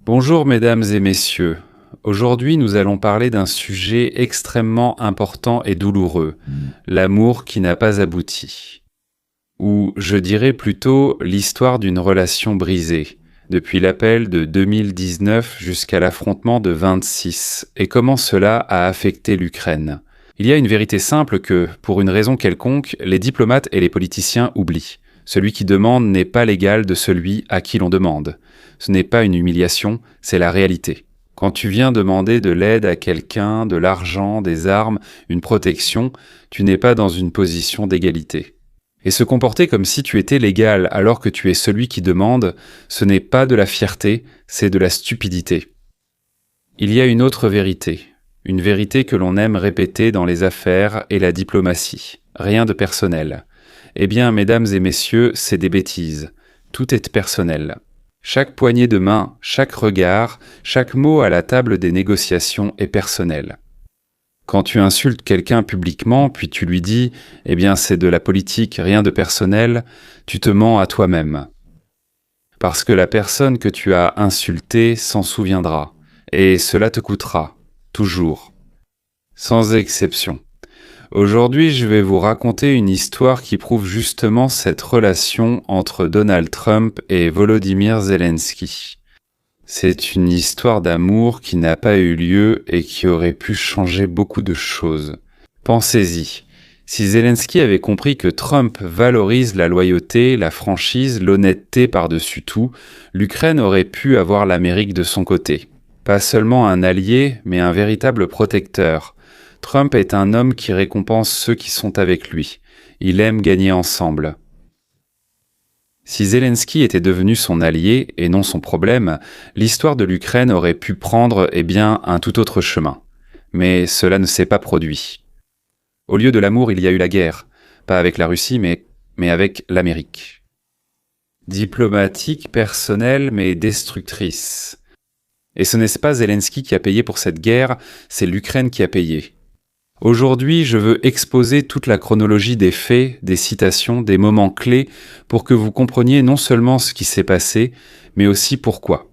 Bonjour mesdames et messieurs. Aujourd'hui, nous allons parler d'un sujet extrêmement important et douloureux, l'amour qui n'a pas abouti. Ou, je dirais plutôt, l'histoire d'une relation brisée, depuis l'appel de 2019 jusqu'à l'affrontement de 26, et comment cela a affecté l'Ukraine. Il y a une vérité simple que, pour une raison quelconque, les diplomates et les politiciens oublient. Celui qui demande n'est pas l'égal de celui à qui l'on demande. Ce n'est pas une humiliation, c'est la réalité. Quand tu viens demander de l'aide à quelqu'un, de l'argent, des armes, une protection, tu n'es pas dans une position d'égalité. Et se comporter comme si tu étais l'égal alors que tu es celui qui demande, ce n'est pas de la fierté, c'est de la stupidité. Il y a une autre vérité, une vérité que l'on aime répéter dans les affaires et la diplomatie. Rien de personnel. Eh bien, mesdames et messieurs, c'est des bêtises. Tout est personnel. Chaque poignée de main, chaque regard, chaque mot à la table des négociations est personnel. Quand tu insultes quelqu'un publiquement, puis tu lui dis « Eh bien, c'est de la politique, rien de personnel », tu te mens à toi-même. Parce que la personne que tu as insultée s'en souviendra, et cela te coûtera, toujours. Sans exception. Aujourd'hui, je vais vous raconter une histoire qui prouve justement cette relation entre Donald Trump et Volodymyr Zelensky. C'est une histoire d'amour qui n'a pas eu lieu et qui aurait pu changer beaucoup de choses. Pensez-y. Si Zelensky avait compris que Trump valorise la loyauté, la franchise, l'honnêteté par-dessus tout, l'Ukraine aurait pu avoir l'Amérique de son côté. Pas seulement un allié, mais un véritable protecteur. Trump est un homme qui récompense ceux qui sont avec lui. Il aime gagner ensemble. Si Zelensky était devenu son allié et non son problème, l'histoire de l'Ukraine aurait pu prendre, un tout autre chemin. Mais cela ne s'est pas produit. Au lieu de l'amour, il y a eu la guerre. Pas avec la Russie, mais avec l'Amérique. Diplomatique, personnelle, mais destructrice. Et ce n'est pas Zelensky qui a payé pour cette guerre, c'est l'Ukraine qui a payé. Aujourd'hui, je veux exposer toute la chronologie des faits, des citations, des moments clés pour que vous compreniez non seulement ce qui s'est passé, mais aussi pourquoi.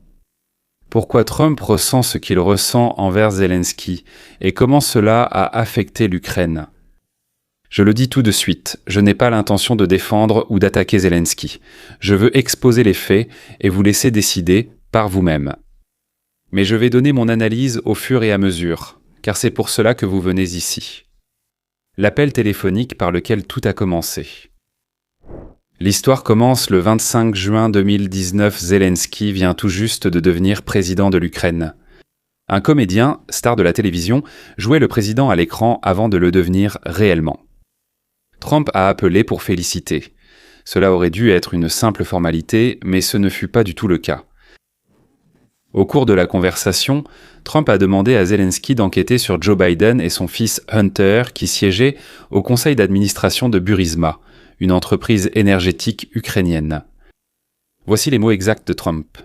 Pourquoi Trump ressent ce qu'il ressent envers Zelensky et comment cela a affecté l'Ukraine. Je le dis tout de suite, je n'ai pas l'intention de défendre ou d'attaquer Zelensky. Je veux exposer les faits et vous laisser décider par vous-même. Mais je vais donner mon analyse au fur et à mesure, car c'est pour cela que vous venez ici. L'appel téléphonique par lequel tout a commencé. L'histoire commence le 25 juin 2019, Zelensky vient tout juste de devenir président de l'Ukraine. Un comédien, star de la télévision, jouait le président à l'écran avant de le devenir réellement. Trump a appelé pour féliciter. Cela aurait dû être une simple formalité, mais ce ne fut pas du tout le cas. Au cours de la conversation, Trump a demandé à Zelensky d'enquêter sur Joe Biden et son fils Hunter qui siégeaient au conseil d'administration de Burisma, une entreprise énergétique ukrainienne. Voici les mots exacts de Trump.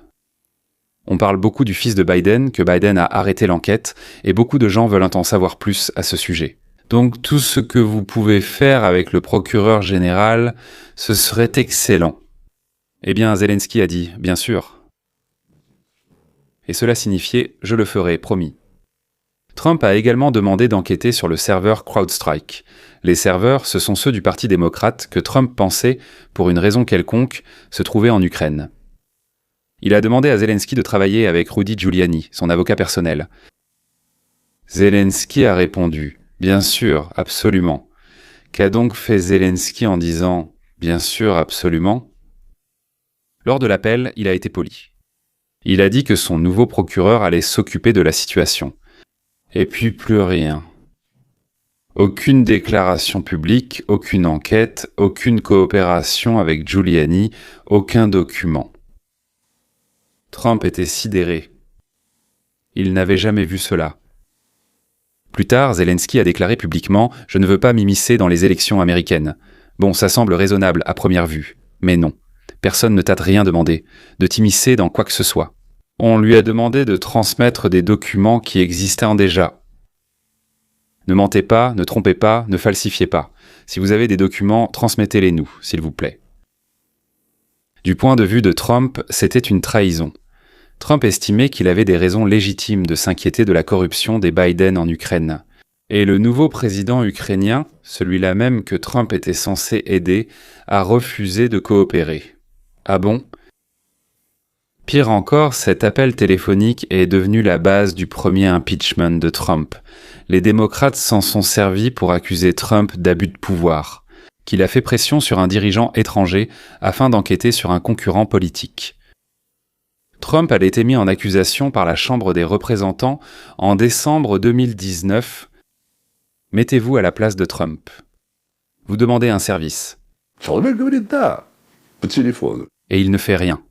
On parle beaucoup du fils de Biden, que Biden a arrêté l'enquête, et beaucoup de gens veulent en savoir plus à ce sujet. Donc tout ce que vous pouvez faire avec le procureur général, ce serait excellent. Eh bien, Zelensky a dit, bien sûr. Et cela signifiait « je le ferai, promis ». Trump a également demandé d'enquêter sur le serveur CrowdStrike. Les serveurs, ce sont ceux du Parti démocrate que Trump pensait, pour une raison quelconque, se trouver en Ukraine. Il a demandé à Zelensky de travailler avec Rudy Giuliani, son avocat personnel. Zelensky a répondu « bien sûr, absolument ». Qu'a donc fait Zelensky en disant « bien sûr, absolument ». Lors de l'appel, il a été poli. Il a dit que son nouveau procureur allait s'occuper de la situation. Et puis plus rien. Aucune déclaration publique, aucune enquête, aucune coopération avec Giuliani, aucun document. Trump était sidéré. Il n'avait jamais vu cela. Plus tard, Zelensky a déclaré publiquement « Je ne veux pas m'immiscer dans les élections américaines ». Bon, ça semble raisonnable à première vue, mais non. Personne ne t'a rien demandé, de t'immiscer dans quoi que ce soit. On lui a demandé de transmettre des documents qui existaient déjà. Ne mentez pas, ne trompez pas, ne falsifiez pas. Si vous avez des documents, transmettez-les nous, s'il vous plaît. Du point de vue de Trump, c'était une trahison. Trump estimait qu'il avait des raisons légitimes de s'inquiéter de la corruption des Biden en Ukraine. Et le nouveau président ukrainien, celui-là même que Trump était censé aider, a refusé de coopérer. Ah bon ? Pire encore, cet appel téléphonique est devenu la base du premier impeachment de Trump. Les démocrates s'en sont servis pour accuser Trump d'abus de pouvoir, qu'il a fait pression sur un dirigeant étranger afin d'enquêter sur un concurrent politique. Trump a été mis en accusation par la Chambre des représentants en décembre 2019. Mettez-vous à la place de Trump. Vous demandez un service. Et il ne fait rien.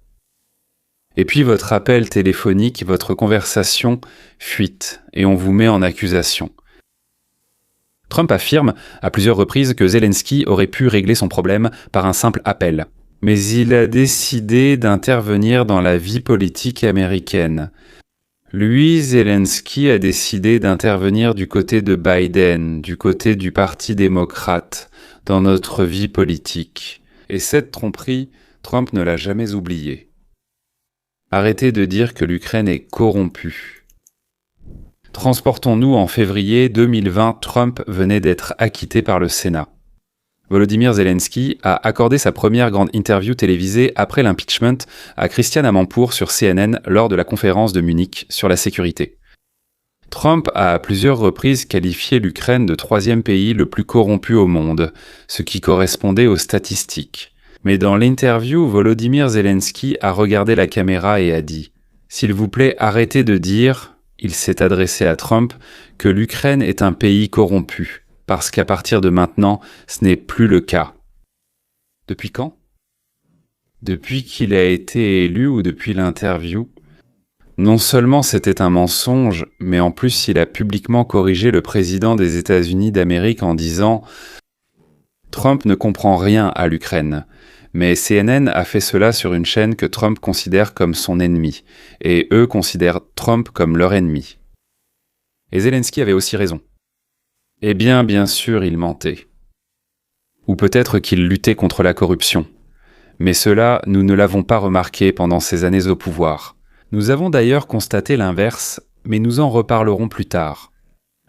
Et puis votre appel téléphonique, votre conversation fuite et on vous met en accusation. Trump affirme à plusieurs reprises que Zelensky aurait pu régler son problème par un simple appel. Mais il a décidé d'intervenir dans la vie politique américaine. Lui, Zelensky, a décidé d'intervenir du côté de Biden, du côté du Parti démocrate, dans notre vie politique. Et cette tromperie, Trump ne l'a jamais oubliée. Arrêtez de dire que l'Ukraine est corrompue. Transportons-nous en février 2020, Trump venait d'être acquitté par le Sénat. Volodymyr Zelensky a accordé sa première grande interview télévisée après l'impeachment à Christiane Amanpour sur CNN lors de la conférence de Munich sur la sécurité. Trump a à plusieurs reprises qualifié l'Ukraine de troisième pays le plus corrompu au monde, ce qui correspondait aux statistiques. Mais dans l'interview, Volodymyr Zelensky a regardé la caméra et a dit « S'il vous plaît, arrêtez de dire, il s'est adressé à Trump, que l'Ukraine est un pays corrompu. Parce qu'à partir de maintenant, ce n'est plus le cas. » Depuis quand ? Depuis qu'il a été élu ou depuis l'interview ? Non seulement c'était un mensonge, mais en plus il a publiquement corrigé le président des États-Unis d'Amérique en disant « Trump ne comprend rien à l'Ukraine ». Mais CNN a fait cela sur une chaîne que Trump considère comme son ennemi, et eux considèrent Trump comme leur ennemi. Et Zelensky avait aussi raison. Eh bien sûr, il mentait. Ou peut-être qu'il luttait contre la corruption. Mais cela, nous ne l'avons pas remarqué pendant ses années au pouvoir. Nous avons d'ailleurs constaté l'inverse, mais nous en reparlerons plus tard.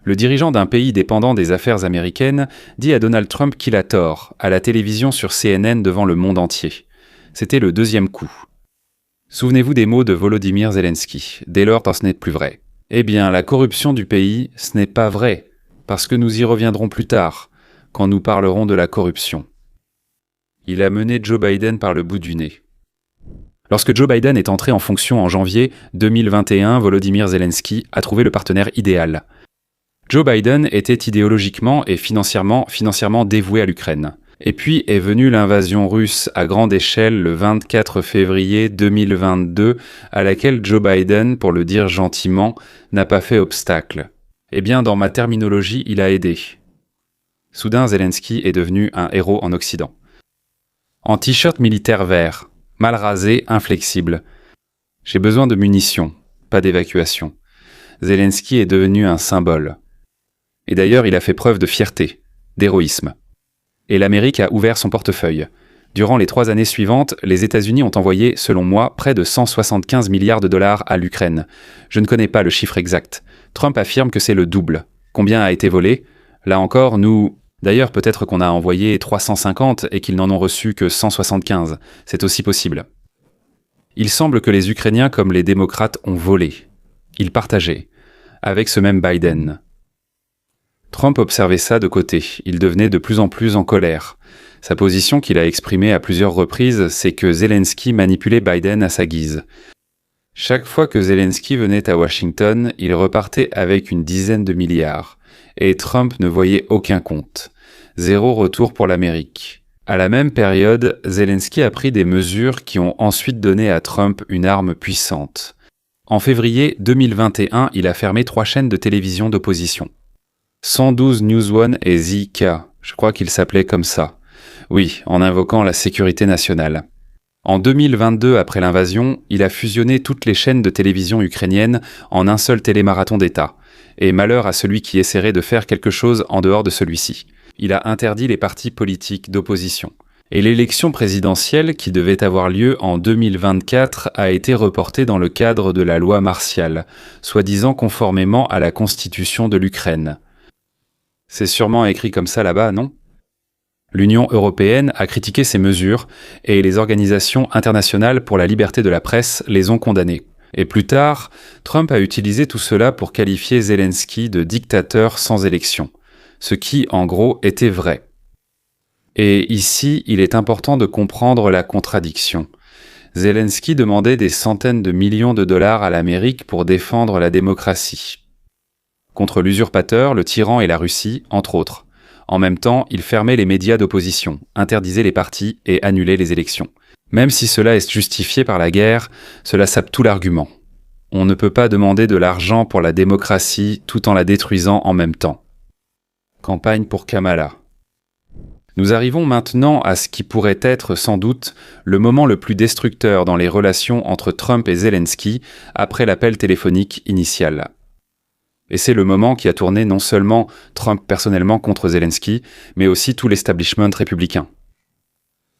Le dirigeant d'un pays dépendant des affaires américaines dit à Donald Trump qu'il a tort, à la télévision sur CNN devant le monde entier. C'était le deuxième coup. Souvenez-vous des mots de Volodymyr Zelensky. Dès lors, ce n'est plus vrai. Eh bien, la corruption du pays, ce n'est pas vrai, parce que nous y reviendrons plus tard, quand nous parlerons de la corruption. Il a mené Joe Biden par le bout du nez. Lorsque Joe Biden est entré en fonction en janvier 2021, Volodymyr Zelensky a trouvé le partenaire idéal. Joe Biden était idéologiquement et financièrement dévoué à l'Ukraine. Et puis est venue l'invasion russe à grande échelle le 24 février 2022, à laquelle Joe Biden, pour le dire gentiment, n'a pas fait obstacle. Eh bien, dans ma terminologie, il a aidé. Soudain, Zelensky est devenu un héros en Occident. En t-shirt militaire vert, mal rasé, inflexible. J'ai besoin de munitions, pas d'évacuation. Zelensky est devenu un symbole. Et d'ailleurs, il a fait preuve de fierté, d'héroïsme. Et l'Amérique a ouvert son portefeuille. Durant les 3 années suivantes, les États-Unis ont envoyé, selon moi, près de 175 milliards de dollars à l'Ukraine. Je ne connais pas le chiffre exact. Trump affirme que c'est le double. Combien a été volé ? Là encore, nous... D'ailleurs, peut-être qu'on a envoyé 350 et qu'ils n'en ont reçu que 175. C'est aussi possible. Il semble que les Ukrainiens comme les démocrates ont volé. Ils partageaient. Avec ce même Biden. Trump observait ça de côté. Il devenait de plus en plus en colère. Sa position qu'il a exprimée à plusieurs reprises, c'est que Zelensky manipulait Biden à sa guise. Chaque fois que Zelensky venait à Washington, il repartait avec une dizaine de milliards. Et Trump ne voyait aucun compte. 0 retour pour l'Amérique. À la même période, Zelensky a pris des mesures qui ont ensuite donné à Trump une arme puissante. En février 2021, il a fermé 3 chaînes de télévision d'opposition. 112 News One et ZK, je crois qu'il s'appelait comme ça. Oui, en invoquant la sécurité nationale. En 2022, après l'invasion, il a fusionné toutes les chaînes de télévision ukrainiennes en un seul télémarathon d'État. Et malheur à celui qui essaierait de faire quelque chose en dehors de celui-ci. Il a interdit les partis politiques d'opposition. Et l'élection présidentielle qui devait avoir lieu en 2024 a été reportée dans le cadre de la loi martiale, soi-disant conformément à la constitution de l'Ukraine. C'est sûrement écrit comme ça là-bas, non ? L'Union européenne a critiqué ces mesures et les organisations internationales pour la liberté de la presse les ont condamnées. Et plus tard, Trump a utilisé tout cela pour qualifier Zelensky de dictateur sans élection, ce qui, en gros, était vrai. Et ici, il est important de comprendre la contradiction. Zelensky demandait des centaines de millions de dollars à l'Amérique pour défendre la démocratie. Contre l'usurpateur, le tyran et la Russie, entre autres. En même temps, il fermait les médias d'opposition, interdisait les partis et annulait les élections. Même si cela est justifié par la guerre, cela sape tout l'argument. On ne peut pas demander de l'argent pour la démocratie tout en la détruisant en même temps. Campagne pour Kamala. Nous arrivons maintenant à ce qui pourrait être sans doute le moment le plus destructeur dans les relations entre Trump et Zelensky après l'appel téléphonique initial. Et c'est le moment qui a tourné non seulement Trump personnellement contre Zelensky, mais aussi tout l'establishment républicain.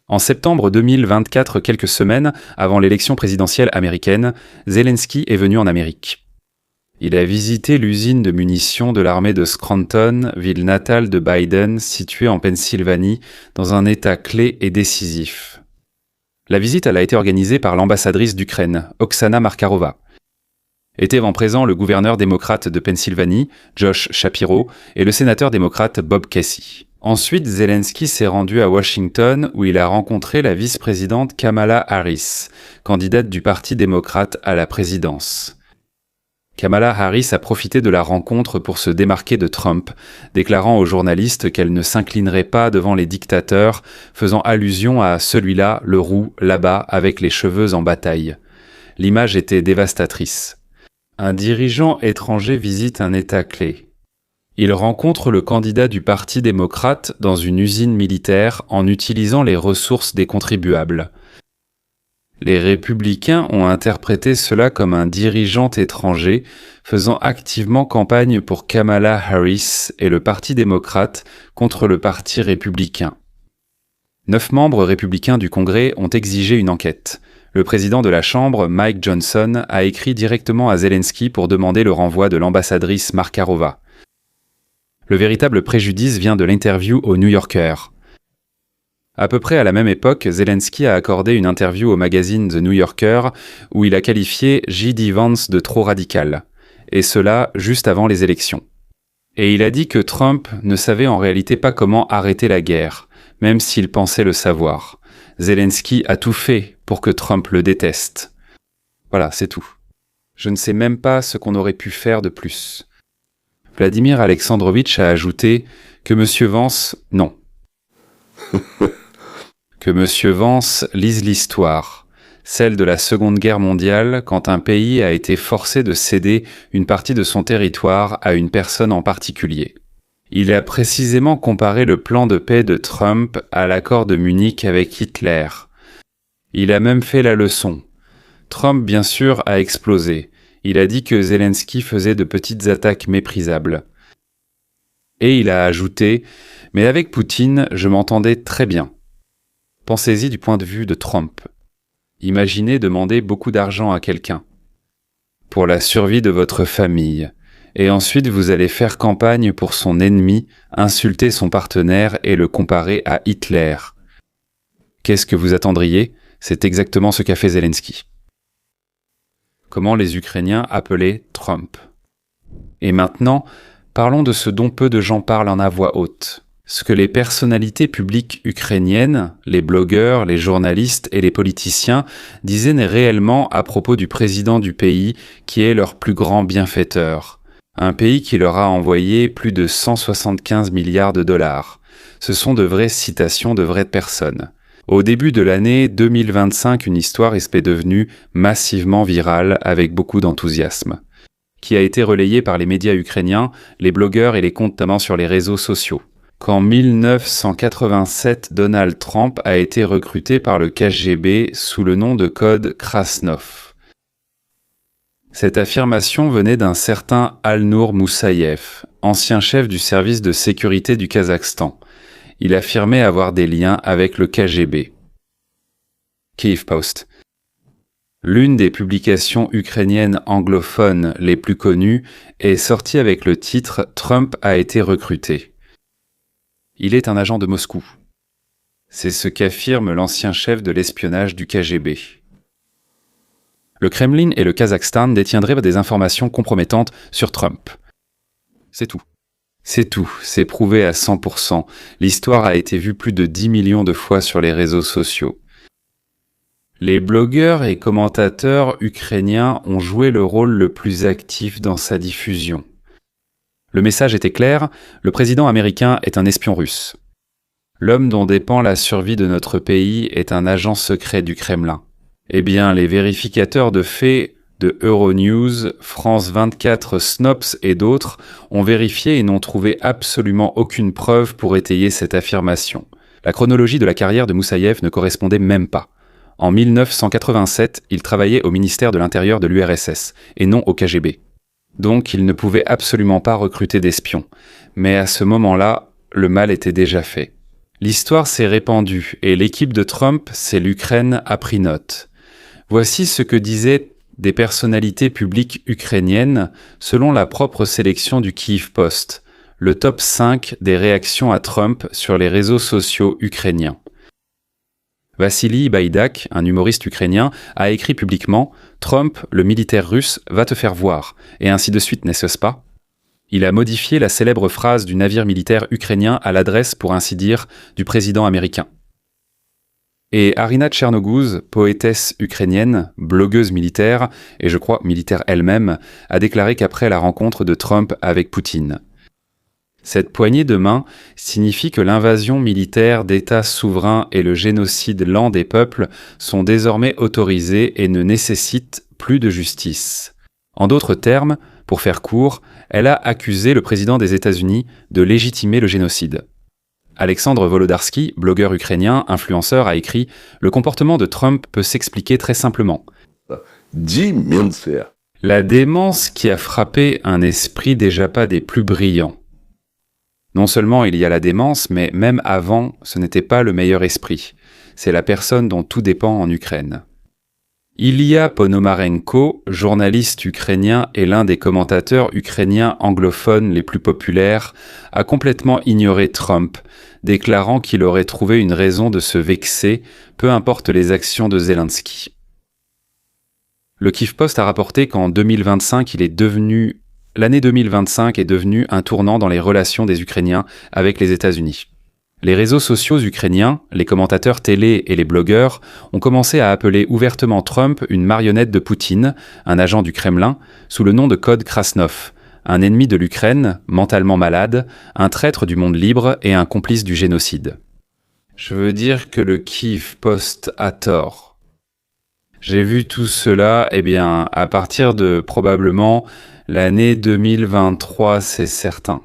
En septembre 2024, quelques semaines avant l'élection présidentielle américaine, Zelensky est venu en Amérique. Il a visité l'usine de munitions de l'armée de Scranton, ville natale de Biden, située en Pennsylvanie, dans un état clé et décisif. La visite a été organisée par l'ambassadrice d'Ukraine, Oksana Markarova. Étaient présents le gouverneur démocrate de Pennsylvanie, Josh Shapiro, et le sénateur démocrate Bob Casey. Ensuite, Zelensky s'est rendu à Washington où il a rencontré la vice-présidente Kamala Harris, candidate du Parti démocrate à la présidence. Kamala Harris a profité de la rencontre pour se démarquer de Trump, déclarant aux journalistes qu'elle ne s'inclinerait pas devant les dictateurs, faisant allusion à celui-là, le roux, là-bas, avec les cheveux en bataille. L'image était dévastatrice. Un dirigeant étranger visite un État clé. Il rencontre le candidat du Parti démocrate dans une usine militaire en utilisant les ressources des contribuables. Les républicains ont interprété cela comme un dirigeant étranger faisant activement campagne pour Kamala Harris et le Parti démocrate contre le Parti républicain. 9 membres républicains du Congrès ont exigé une enquête. Le président de la Chambre, Mike Johnson, a écrit directement à Zelensky pour demander le renvoi de l'ambassadrice Markarova. Le véritable préjudice vient de l'interview au New Yorker. À peu près à la même époque, Zelensky a accordé une interview au magazine The New Yorker où il a qualifié J.D. Vance de trop radical, et cela juste avant les élections. Et il a dit que Trump ne savait en réalité pas comment arrêter la guerre, même s'il pensait le savoir. Zelensky a tout fait pour que Trump le déteste. Voilà, c'est tout. Je ne sais même pas ce qu'on aurait pu faire de plus. Vladimir Alexandrovitch a ajouté que M. Vance... Non. Que M. Vance lise l'histoire, celle de la Seconde Guerre mondiale, quand un pays a été forcé de céder une partie de son territoire à une personne en particulier. Il a précisément comparé le plan de paix de Trump à l'accord de Munich avec Hitler. Il a même fait la leçon. Trump, bien sûr, a explosé. Il a dit que Zelensky faisait de petites attaques méprisables. Et il a ajouté « Mais avec Poutine, je m'entendais très bien ». Pensez-y du point de vue de Trump. Imaginez demander beaucoup d'argent à quelqu'un pour la survie de votre famille, et ensuite vous allez faire campagne pour son ennemi, insulter son partenaire et le comparer à Hitler. Qu'est-ce que vous attendriez ? C'est exactement ce qu'a fait Zelensky. Comment les Ukrainiens appelaient Trump. Et maintenant, parlons de ce dont peu de gens parlent en à voix haute. Ce que les personnalités publiques ukrainiennes, les blogueurs, les journalistes et les politiciens disaient réellement à propos du président du pays qui est leur plus grand bienfaiteur. Un pays qui leur a envoyé plus de 175 milliards de dollars. Ce sont de vraies citations de vraies personnes. Au début de l'année 2025, une histoire est devenue massivement virale avec beaucoup d'enthousiasme, qui a été relayée par les médias ukrainiens, les blogueurs et les comptes notamment sur les réseaux sociaux. Qu'en 1987, Donald Trump a été recruté par le KGB sous le nom de code Krasnov. Cette affirmation venait d'un certain Alnour Moussaïev, ancien chef du service de sécurité du Kazakhstan. Il affirmait avoir des liens avec le KGB. Kyiv Post. L'une des publications ukrainiennes anglophones les plus connues est sortie avec le titre « Trump a été recruté ». Il est un agent de Moscou. C'est ce qu'affirme l'ancien chef de l'espionnage du KGB. Le Kremlin et le Kazakhstan détiendraient des informations compromettantes sur Trump. C'est tout. C'est tout, c'est prouvé à 100%. L'histoire a été vue plus de 10 millions de fois sur les réseaux sociaux. Les blogueurs et commentateurs ukrainiens ont joué le rôle le plus actif dans sa diffusion. Le message était clair, le président américain est un espion russe. L'homme dont dépend la survie de notre pays est un agent secret du Kremlin. Eh bien, les vérificateurs de faits de Euronews, France 24, Snops et d'autres ont vérifié et n'ont trouvé absolument aucune preuve pour étayer cette affirmation. La chronologie de la carrière de Moussaïev ne correspondait même pas. En 1987, il travaillait au ministère de l'Intérieur de l'URSS, et non au KGB. Donc il ne pouvait absolument pas recruter d'espions. Mais à ce moment-là, le mal était déjà fait. L'histoire s'est répandue, et l'équipe de Trump, c'est l'Ukraine, a pris note. Voici ce que disaient des personnalités publiques ukrainiennes selon la propre sélection du Kyiv Post, le top 5 des réactions à Trump sur les réseaux sociaux ukrainiens. Vassili Baïdak, un humoriste ukrainien, a écrit publiquement « Trump, le militaire russe, va te faire voir », et ainsi de suite, n'est-ce pas? Il a modifié la célèbre phrase du navire militaire ukrainien à l'adresse, pour ainsi dire, du président américain. Et Arina Tchernogouz, poétesse ukrainienne, blogueuse militaire, et je crois militaire elle-même, a déclaré qu'après la rencontre de Trump avec Poutine, cette poignée de main signifie que l'invasion militaire d'États souverains et le génocide lent des peuples sont désormais autorisés et ne nécessitent plus de justice. En d'autres termes, pour faire court, elle a accusé le président des États-Unis de légitimer le génocide. Alexandre Volodarsky, blogueur ukrainien, influenceur, a écrit « Le comportement de Trump peut s'expliquer très simplement. La démence qui a frappé un esprit déjà pas des plus brillants. Non seulement il y a la démence, mais même avant, ce n'était pas le meilleur esprit. C'est la personne dont tout dépend en Ukraine. Ilya Ponomarenko, journaliste ukrainien et l'un des commentateurs ukrainiens anglophones les plus populaires, a complètement ignoré Trump, déclarant qu'il aurait trouvé une raison de se vexer, peu importe les actions de Zelensky. Le Kyiv Post a rapporté qu'en 2025, l'année 2025 est devenue un tournant dans les relations des Ukrainiens avec les États-Unis. Les réseaux sociaux ukrainiens, les commentateurs télé et les blogueurs ont commencé à appeler ouvertement Trump une marionnette de Poutine, un agent du Kremlin, sous le nom de code Krasnov, un ennemi de l'Ukraine, mentalement malade, un traître du monde libre et un complice du génocide. Je veux dire que le Kyiv Post a tort. J'ai vu tout cela, à partir de probablement l'année 2023, c'est certain.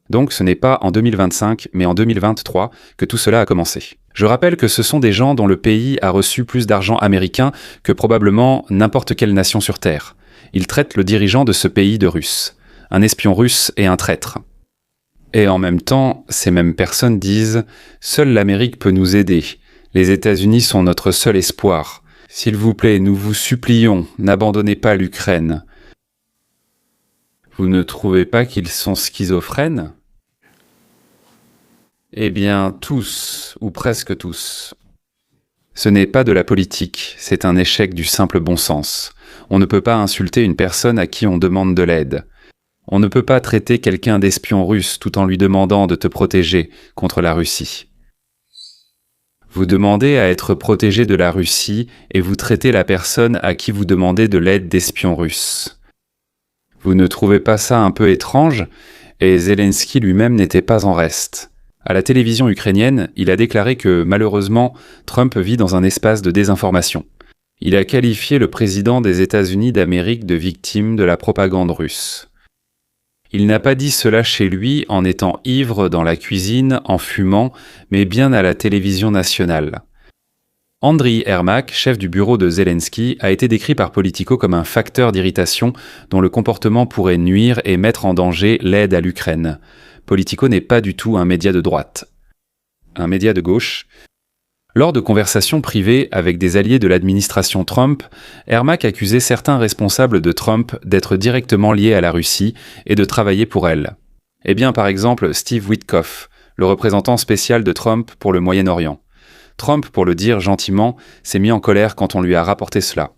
Donc ce n'est pas en 2025, mais en 2023 que tout cela a commencé. Je rappelle que ce sont des gens dont le pays a reçu plus d'argent américain que probablement n'importe quelle nation sur Terre. Ils traitent le dirigeant de ce pays de russe, un espion russe et un traître. Et en même temps, ces mêmes personnes disent « Seule l'Amérique peut nous aider. Les États-Unis sont notre seul espoir. S'il vous plaît, nous vous supplions, n'abandonnez pas l'Ukraine. » Vous ne trouvez pas qu'ils sont schizophrènes? Eh bien, tous, ou presque tous. Ce n'est pas de la politique, c'est un échec du simple bon sens. On ne peut pas insulter une personne à qui on demande de l'aide. On ne peut pas traiter quelqu'un d'espion russe tout en lui demandant de te protéger contre la Russie. Vous demandez à être protégé de la Russie et vous traitez la personne à qui vous demandez de l'aide d'espion russe. Vous ne trouvez pas ça un peu étrange? Et Zelensky lui-même n'était pas en reste. À la télévision ukrainienne, il a déclaré que, malheureusement, Trump vit dans un espace de désinformation. Il a qualifié le président des États-Unis d'Amérique de victime de la propagande russe. Il n'a pas dit cela chez lui en étant ivre dans la cuisine, en fumant, mais bien à la télévision nationale. Andriy Yermak, chef du bureau de Zelensky, a été décrit par Politico comme un facteur d'irritation dont le comportement pourrait nuire et mettre en danger l'aide à l'Ukraine. Politico n'est pas du tout un média de droite. un média de gauche. Lors de conversations privées avec des alliés de l'administration Trump, Ermak accusait certains responsables de Trump d'être directement liés à la Russie et de travailler pour elle. Eh bien, par exemple, Steve Witkoff, le représentant spécial de Trump pour le Moyen-Orient. Trump, pour le dire gentiment, s'est mis en colère quand on lui a rapporté cela.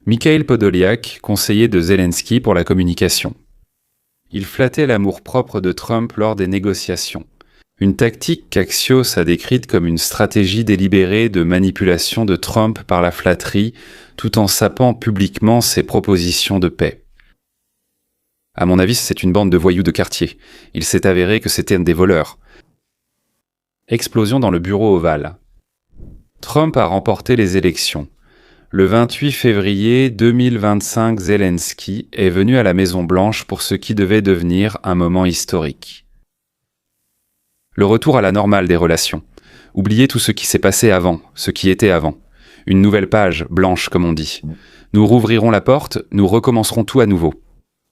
Mikhail Podolyak, conseiller de Zelensky pour la communication. Il flattait l'amour-propre de Trump lors des négociations. Une tactique qu'Axios a décrite comme une stratégie délibérée de manipulation de Trump par la flatterie, tout en sapant publiquement ses propositions de paix. À mon avis, c'est une bande de voyous de quartier. Il s'est avéré que c'était des voleurs. Explosion dans le bureau ovale. Trump a remporté les élections. Le 28 février 2025, Zelensky est venu à la Maison-Blanche pour ce qui devait devenir un moment historique. Le retour à la normale des relations. Oubliez tout ce qui s'est passé avant, ce qui était avant. Une nouvelle page, blanche comme on dit. Nous rouvrirons la porte, nous recommencerons tout à nouveau.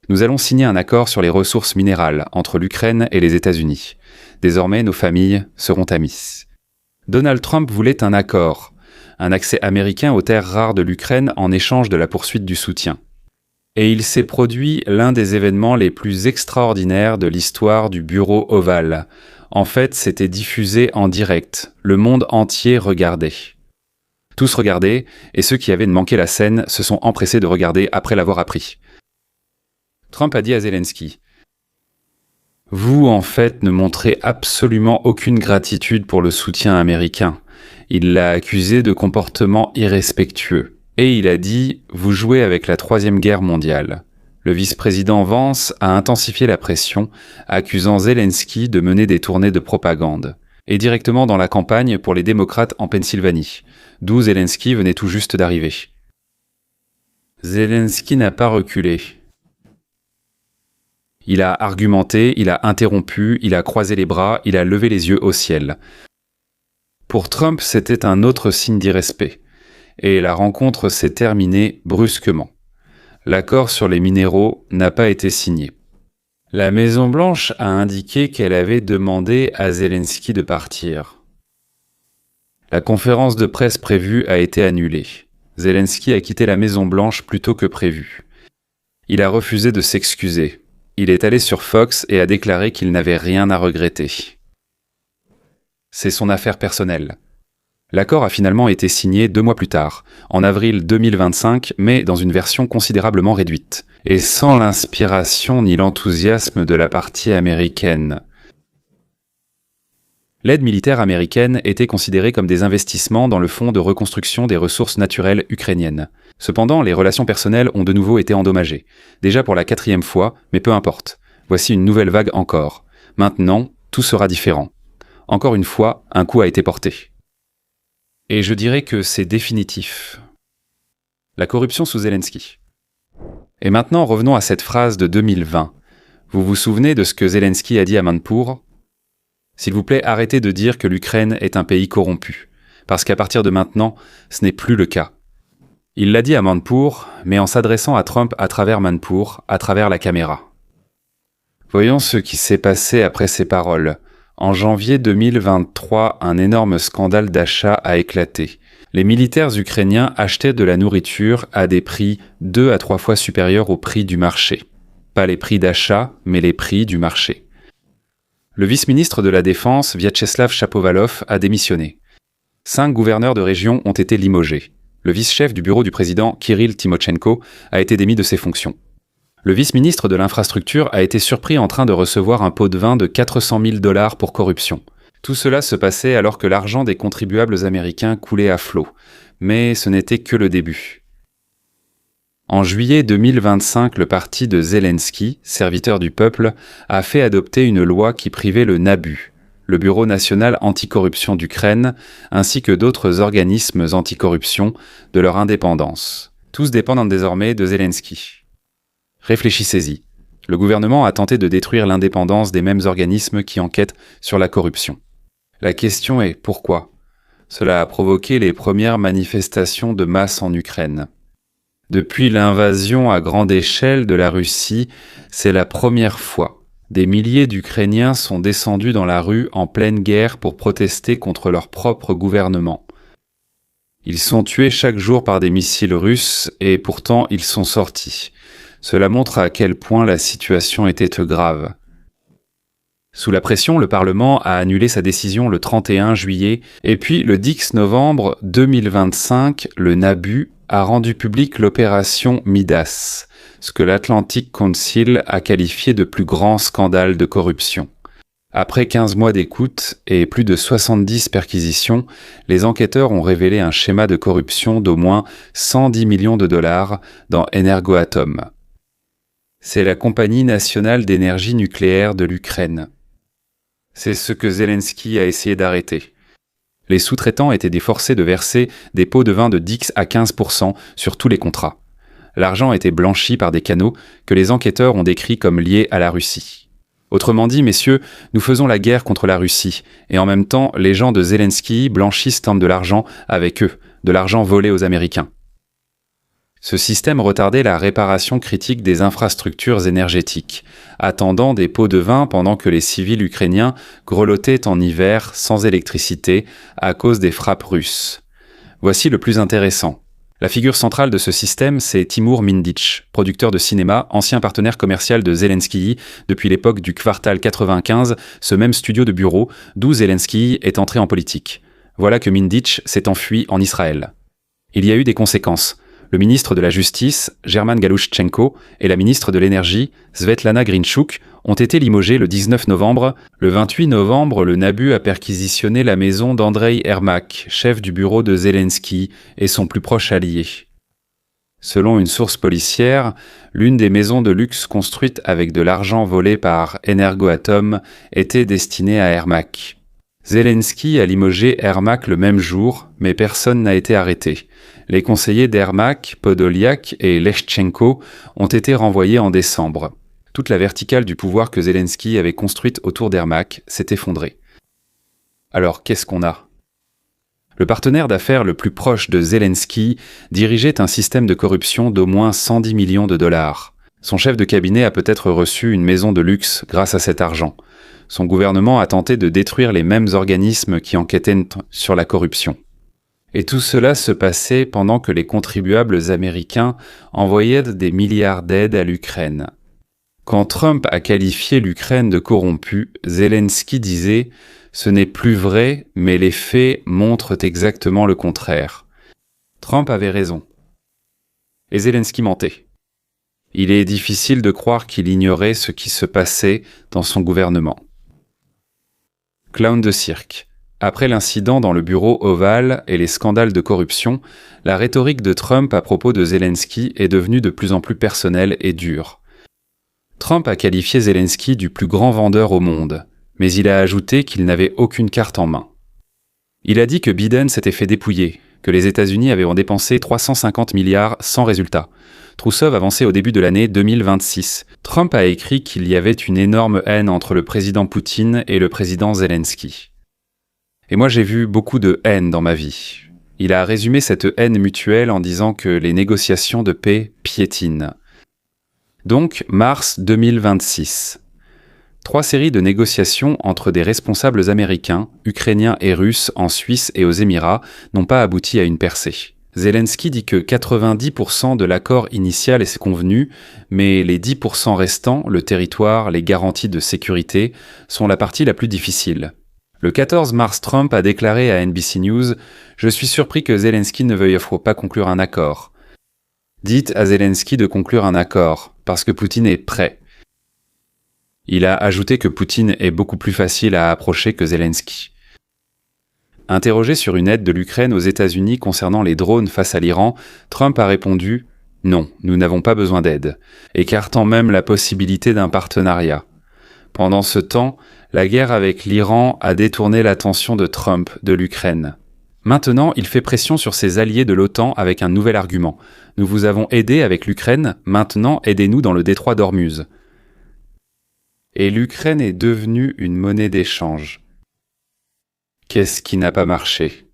Nous allons signer un accord sur les ressources minérales entre l'Ukraine et les États-Unis. Désormais, nos familles seront amies. Donald Trump voulait un accord, un accès américain aux terres rares de l'Ukraine en échange de la poursuite du soutien. Et il s'est produit l'un des événements les plus extraordinaires de l'histoire du bureau ovale. En fait, c'était diffusé en direct. Le monde entier regardait. Tous regardaient, et ceux qui avaient manqué la scène se sont empressés de regarder après l'avoir appris. Trump a dit à Zelensky : « Vous, en fait, ne montrez absolument aucune gratitude pour le soutien américain. » Il l'a accusé de comportement irrespectueux. Et il a dit : « Vous jouez avec la Troisième Guerre mondiale. » Le vice-président Vance a intensifié la pression, accusant Zelensky de mener des tournées de propagande, et directement dans la campagne pour les démocrates en Pennsylvanie, d'où Zelensky venait tout juste d'arriver. Zelensky n'a pas reculé. Il a argumenté, il a interrompu, il a croisé les bras, il a levé les yeux au ciel. Pour Trump, c'était un autre signe d'irrespect, et la rencontre s'est terminée brusquement. L'accord sur les minéraux n'a pas été signé. La Maison-Blanche a indiqué qu'elle avait demandé à Zelensky de partir. La conférence de presse prévue a été annulée. Zelensky a quitté la Maison-Blanche plus tôt que prévu. Il a refusé de s'excuser. Il est allé sur Fox et a déclaré qu'il n'avait rien à regretter. C'est son affaire personnelle. L'accord a finalement été signé 2 mois plus tard, en avril 2025, mais dans une version considérablement réduite, et sans l'inspiration ni l'enthousiasme de la partie américaine. L'aide militaire américaine était considérée comme des investissements dans le fonds de reconstruction des ressources naturelles ukrainiennes. Cependant, les relations personnelles ont de nouveau été endommagées, déjà pour la 4e fois, mais peu importe. Voici une nouvelle vague encore. Maintenant, tout sera différent. Encore une fois, un coup a été porté. Et je dirais que c'est définitif. La corruption sous Zelensky. Et maintenant, revenons à cette phrase de 2020. Vous vous souvenez de ce que Zelensky a dit à Manpour ? S'il vous plaît, arrêtez de dire que l'Ukraine est un pays corrompu, parce qu'à partir de maintenant, ce n'est plus le cas. Il l'a dit à Manpour, mais en s'adressant à Trump à travers Manpour, à travers la caméra. Voyons ce qui s'est passé après ces paroles. En janvier 2023, un énorme scandale d'achat a éclaté. Les militaires ukrainiens achetaient de la nourriture à des prix 2 à 3 fois supérieurs au prix du marché. Pas les prix d'achat, mais les prix du marché. Le vice-ministre de la Défense, Vyacheslav Shapovalov, a démissionné. 5 gouverneurs de région ont été limogés. Le vice-chef du bureau du président, Kirill Timochenko, a été démis de ses fonctions. Le vice-ministre de l'infrastructure a été surpris en train de recevoir un pot de vin de 400 000 $ pour corruption. Tout cela se passait alors que l'argent des contribuables américains coulait à flot. Mais ce n'était que le début. En juillet 2025, le parti de Zelensky, serviteur du peuple, a fait adopter une loi qui privait le NABU, le Bureau national anticorruption d'Ukraine, ainsi que d'autres organismes anticorruption, de leur indépendance. Tous dépendent désormais de Zelensky. Réfléchissez-y. Le gouvernement a tenté de détruire l'indépendance des mêmes organismes qui enquêtent sur la corruption. La question est pourquoi ? Cela a provoqué les premières manifestations de masse en Ukraine. Depuis l'invasion à grande échelle de la Russie, c'est la première fois des milliers d'Ukrainiens sont descendus dans la rue en pleine guerre pour protester contre leur propre gouvernement. Ils sont tués chaque jour par des missiles russes et pourtant ils sont sortis. Cela montre à quel point la situation était grave. Sous la pression, le Parlement a annulé sa décision le 31 juillet et puis le 10 novembre 2025, le NABU a rendu publique l'opération Midas, ce que l'Atlantic Council a qualifié de plus grand scandale de corruption. Après 15 mois d'écoute et plus de 70 perquisitions, les enquêteurs ont révélé un schéma de corruption d'au moins 110 millions de dollars dans Energoatom. C'est la compagnie nationale d'énergie nucléaire de l'Ukraine. C'est ce que Zelensky a essayé d'arrêter. Les sous-traitants étaient forcés de verser des pots de vin de 10 à 15% sur tous les contrats. L'argent était blanchi par des canaux que les enquêteurs ont décrits comme liés à la Russie. Autrement dit, messieurs, nous faisons la guerre contre la Russie, et en même temps, les gens de Zelensky blanchissent de l'argent avec eux, de l'argent volé aux Américains. Ce système retardait la réparation critique des infrastructures énergétiques, attendant des pots de vin pendant que les civils ukrainiens grelottaient en hiver sans électricité à cause des frappes russes. Voici le plus intéressant. La figure centrale de ce système, c'est Timur Mindich, producteur de cinéma, ancien partenaire commercial de Zelensky depuis l'époque du Kvartal 95, ce même studio de bureau d'où Zelensky est entré en politique. Voilà que Mindich s'est enfui en Israël. Il y a eu des conséquences. Le ministre de la Justice, German Galushchenko, et la ministre de l'Énergie, Svetlana Grinchuk, ont été limogés le 19 novembre. Le 28 novembre, le NABU a perquisitionné la maison d'Andrei Ermak, chef du bureau de Zelensky et son plus proche allié. Selon une source policière, l'une des maisons de luxe construites avec de l'argent volé par Energoatom était destinée à Ermak. Zelensky a limogé Ermak le même jour, mais personne n'a été arrêté. Les conseillers d'Ermak, Podolyak et Leshchenko ont été renvoyés en décembre. Toute la verticale du pouvoir que Zelensky avait construite autour d'Ermak s'est effondrée. Alors, qu'est-ce qu'on a ? Le partenaire d'affaires le plus proche de Zelensky dirigeait un système de corruption d'au moins 110 millions de dollars. Son chef de cabinet a peut-être reçu une maison de luxe grâce à cet argent. Son gouvernement a tenté de détruire les mêmes organismes qui enquêtaient sur la corruption. Et tout cela se passait pendant que les contribuables américains envoyaient des milliards d'aides à l'Ukraine. Quand Trump a qualifié l'Ukraine de corrompue, Zelensky disait « Ce n'est plus vrai, mais les faits montrent exactement le contraire ». Trump avait raison. Et Zelensky mentait. Il est difficile de croire qu'il ignorait ce qui se passait dans son gouvernement. Clown de cirque. Après l'incident dans le bureau ovale et les scandales de corruption, la rhétorique de Trump à propos de Zelensky est devenue de plus en plus personnelle et dure. Trump a qualifié Zelensky du plus grand vendeur au monde, mais il a ajouté qu'il n'avait aucune carte en main. Il a dit que Biden s'était fait dépouiller, que les États-Unis avaient dépensé 350 milliards sans résultat. Trusov avançait au début de l'année 2026. Trump a écrit qu'il y avait une énorme haine entre le président Poutine et le président Zelensky. Et moi j'ai vu beaucoup de haine dans ma vie. Il a résumé cette haine mutuelle en disant que les négociations de paix piétinent. Donc, mars 2026. 3 séries de négociations entre des responsables américains, ukrainiens et russes en Suisse et aux Émirats n'ont pas abouti à une percée. Zelensky dit que 90% de l'accord initial est convenu, mais les 10% restants, le territoire, les garanties de sécurité, sont la partie la plus difficile. Le 14 mars, Trump a déclaré à NBC News « Je suis surpris que Zelensky ne veuille pas conclure un accord. Dites à Zelensky de conclure un accord, parce que Poutine est prêt. » Il a ajouté que Poutine est beaucoup plus facile à approcher que Zelensky. Interrogé sur une aide de l'Ukraine aux États-Unis concernant les drones face à l'Iran, Trump a répondu « Non, nous n'avons pas besoin d'aide », écartant même la possibilité d'un partenariat. Pendant ce temps, la guerre avec l'Iran a détourné l'attention de Trump de l'Ukraine. Maintenant, il fait pression sur ses alliés de l'OTAN avec un nouvel argument. « Nous vous avons aidé avec l'Ukraine, maintenant aidez-nous dans le détroit d'Ormuz. » Et l'Ukraine est devenue une monnaie d'échange. Qu'est-ce qui n'a pas marché ?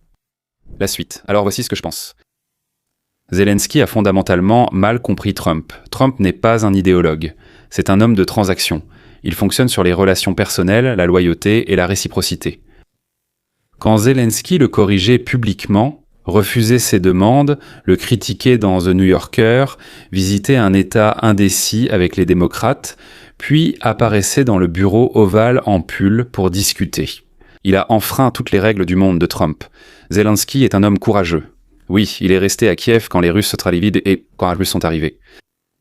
La suite. Alors voici ce que je pense. Zelensky a fondamentalement mal compris Trump. Trump n'est pas un idéologue. C'est un homme de transaction. Il fonctionne sur les relations personnelles, la loyauté et la réciprocité. Quand Zelensky le corrigeait publiquement, refusait ses demandes, le critiquait dans The New Yorker, visitait un État indécis avec les démocrates, puis apparaissait dans le bureau ovale en pull pour discuter. Il a enfreint toutes les règles du monde de Trump. Zelensky est un homme courageux. Oui, il est resté à Kiev quand les Russes sont arrivés.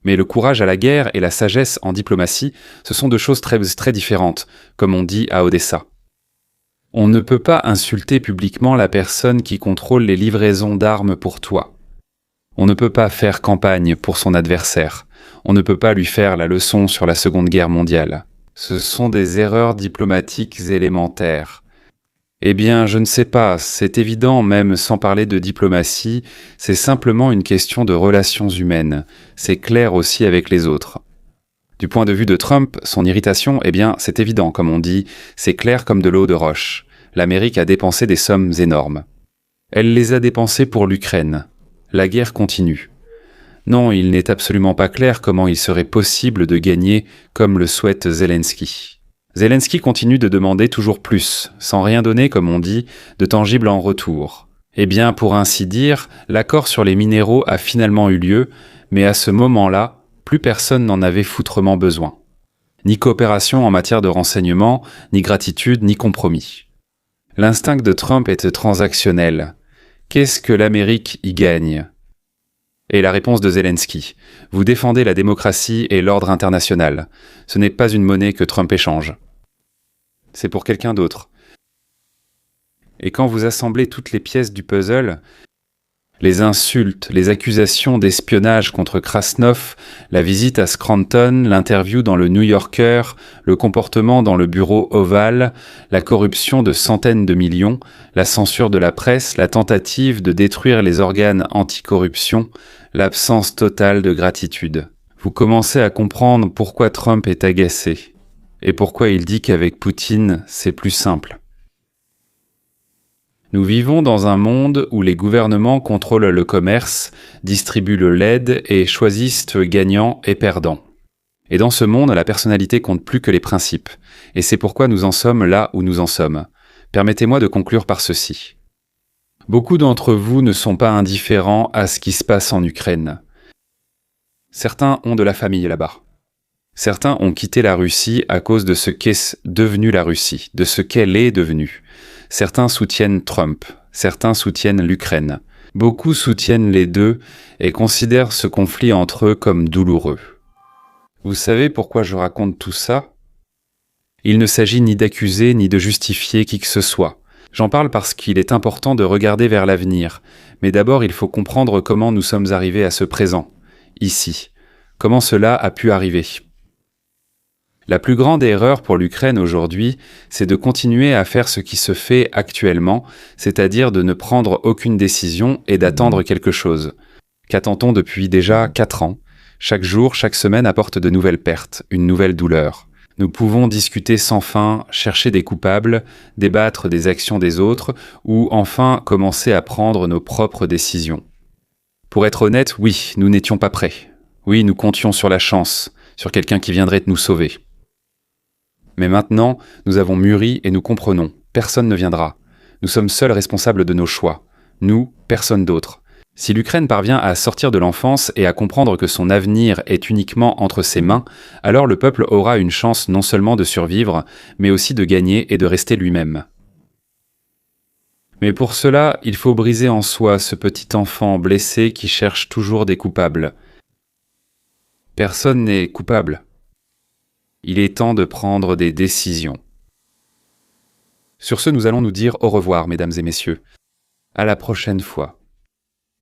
Mais le courage à la guerre et la sagesse en diplomatie, ce sont deux choses très, très différentes, comme on dit à Odessa. On ne peut pas insulter publiquement la personne qui contrôle les livraisons d'armes pour toi. On ne peut pas faire campagne pour son adversaire. On ne peut pas lui faire la leçon sur la Seconde Guerre mondiale. Ce sont des erreurs diplomatiques élémentaires. Eh bien, je ne sais pas, c'est évident, même sans parler de diplomatie, c'est simplement une question de relations humaines. C'est clair aussi avec les autres. Du point de vue de Trump, son irritation, eh bien, c'est évident, comme on dit, c'est clair comme de l'eau de roche. L'Amérique a dépensé des sommes énormes. Elle les a dépensées pour l'Ukraine. La guerre continue. Non, il n'est absolument pas clair comment il serait possible de gagner comme le souhaite Zelensky. Zelensky continue de demander toujours plus, sans rien donner, comme on dit, de tangible en retour. Eh bien, pour ainsi dire, l'accord sur les minéraux a finalement eu lieu, mais à ce moment-là, plus personne n'en avait foutrement besoin. Ni coopération en matière de renseignement, ni gratitude, ni compromis. L'instinct de Trump est transactionnel. Qu'est-ce que l'Amérique y gagne ? Et la réponse de Zelensky. Vous défendez la démocratie et l'ordre international. Ce n'est pas une monnaie que Trump échange. C'est pour quelqu'un d'autre. Et quand vous assemblez toutes les pièces du puzzle, les insultes, les accusations d'espionnage contre Krasnov, la visite à Scranton, l'interview dans le New Yorker, le comportement dans le bureau ovale, la corruption de centaines de millions, la censure de la presse, la tentative de détruire les organes anticorruption, l'absence totale de gratitude. Vous commencez à comprendre pourquoi Trump est agacé et pourquoi il dit qu'avec Poutine, c'est plus simple. Nous vivons dans un monde où les gouvernements contrôlent le commerce, distribuent le LED et choisissent gagnants et perdants. Et dans ce monde, la personnalité compte plus que les principes. Et c'est pourquoi nous en sommes là où nous en sommes. Permettez-moi de conclure par ceci. Beaucoup d'entre vous ne sont pas indifférents à ce qui se passe en Ukraine. Certains ont de la famille là-bas. Certains ont quitté la Russie à cause de ce qu'est devenu la Russie, de ce qu'elle est devenue. Certains soutiennent Trump, certains soutiennent l'Ukraine. Beaucoup soutiennent les deux et considèrent ce conflit entre eux comme douloureux. Vous savez pourquoi je raconte tout ça ? Il ne s'agit ni d'accuser ni de justifier qui que ce soit. J'en parle parce qu'il est important de regarder vers l'avenir, mais d'abord il faut comprendre comment nous sommes arrivés à ce présent, ici. Comment cela a pu arriver ? La plus grande erreur pour l'Ukraine aujourd'hui, c'est de continuer à faire ce qui se fait actuellement, c'est-à-dire de ne prendre aucune décision et d'attendre quelque chose. Qu'attend-on depuis déjà 4 ans ? Chaque jour, chaque semaine apporte de nouvelles pertes, une nouvelle douleur. Nous pouvons discuter sans fin, chercher des coupables, débattre des actions des autres, ou enfin commencer à prendre nos propres décisions. Pour être honnête, oui, nous n'étions pas prêts. Oui, nous comptions sur la chance, sur quelqu'un qui viendrait nous sauver. Mais maintenant, nous avons mûri et nous comprenons. Personne ne viendra. Nous sommes seuls responsables de nos choix. Nous, personne d'autre. Si l'Ukraine parvient à sortir de l'enfance et à comprendre que son avenir est uniquement entre ses mains, alors le peuple aura une chance non seulement de survivre, mais aussi de gagner et de rester lui-même. Mais pour cela, il faut briser en soi ce petit enfant blessé qui cherche toujours des coupables. Personne n'est coupable. Il est temps de prendre des décisions. Sur ce, nous allons nous dire au revoir, mesdames et messieurs. À la prochaine fois.